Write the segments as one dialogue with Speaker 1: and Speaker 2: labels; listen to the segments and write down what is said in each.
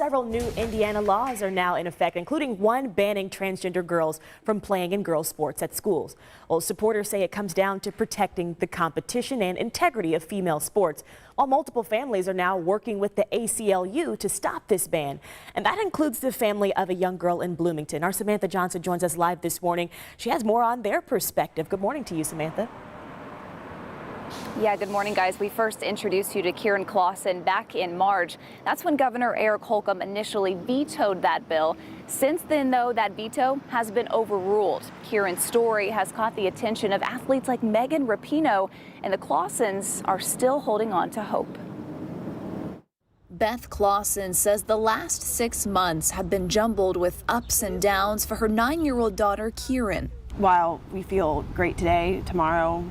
Speaker 1: several new Indiana laws are now in effect, including one banning transgender girls from playing in girls' sports at schools. Well, supporters say it comes down to protecting the competition and integrity of female sports, while multiple families are now working with the ACLU to stop this ban. And that includes the family of a young girl in Bloomington. Our Samantha Johnson joins us live this morning. She has more on their perspective. Good morning to you, Samantha.
Speaker 2: Yeah, good morning, guys. We first introduced you to Kieran Clausen back in March. That's when Governor Eric Holcomb initially vetoed that bill. Since then, though, that veto has been overruled. Kieran's story has caught the attention of athletes like Megan Rapinoe, and the Clausens are still holding on to hope.
Speaker 3: Beth Clausen says the last 6 months have been jumbled with ups and downs for her 9-year-old daughter, Kieran.
Speaker 4: While we feel great today, tomorrow,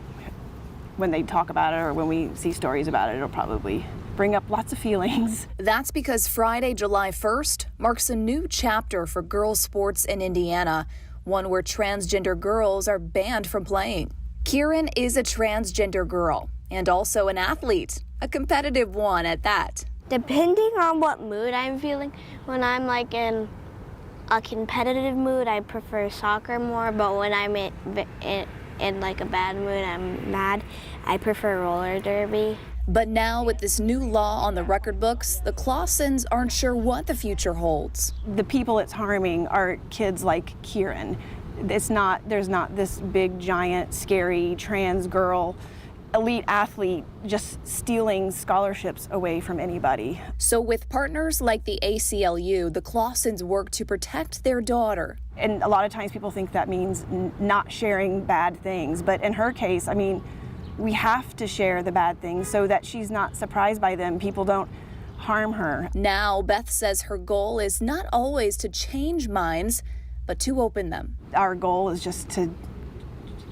Speaker 4: when they talk about it or when we see stories about it, it'll probably bring up lots of feelings.
Speaker 3: That's because Friday, July 1st marks a new chapter for girls' sports in Indiana, one where transgender girls are banned from playing. Kieran is a transgender girl and also an athlete, a competitive one at that.
Speaker 5: Depending on what mood I'm feeling, when I'm like in a competitive mood, I prefer soccer more, but when I'm in like a bad mood, I'm mad, I prefer roller derby.
Speaker 3: But now with this new law on the record books, the Clausens aren't sure what the future holds.
Speaker 4: The people it's harming are kids like Kieran. There's not this big, giant, scary trans girl, elite athlete just stealing scholarships away from anybody.
Speaker 3: So with partners like the ACLU, the Clausens work to protect their daughter.
Speaker 4: And a lot of times people think that means not sharing bad things. But in her case, I mean, we have to share the bad things so that she's not surprised by them. People don't harm her.
Speaker 3: Now, Beth says her goal is not always to change minds, but to open them.
Speaker 4: Our goal is just to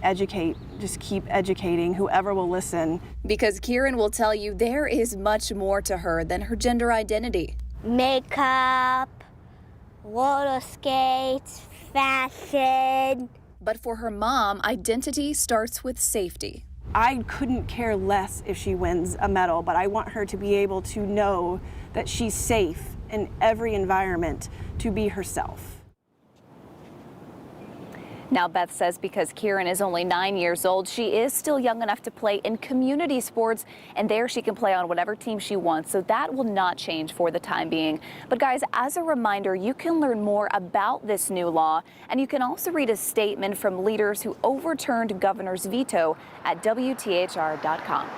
Speaker 4: educate, just keep educating whoever will listen.
Speaker 3: Because Kieran will tell you there is much more to her than her gender identity.
Speaker 5: Makeup, roller skates, fashion.
Speaker 3: But for her mom, identity starts with safety.
Speaker 4: I couldn't care less if she wins a medal, but I want her to be able to know that she's safe in every environment to be herself.
Speaker 2: Now, Beth says because Kieran is only 9 years old, she is still young enough to play in community sports, and there she can play on whatever team she wants, so that will not change for the time being. But guys, as a reminder, you can learn more about this new law, and you can also read a statement from leaders who overturned governor's veto at WTHR.com.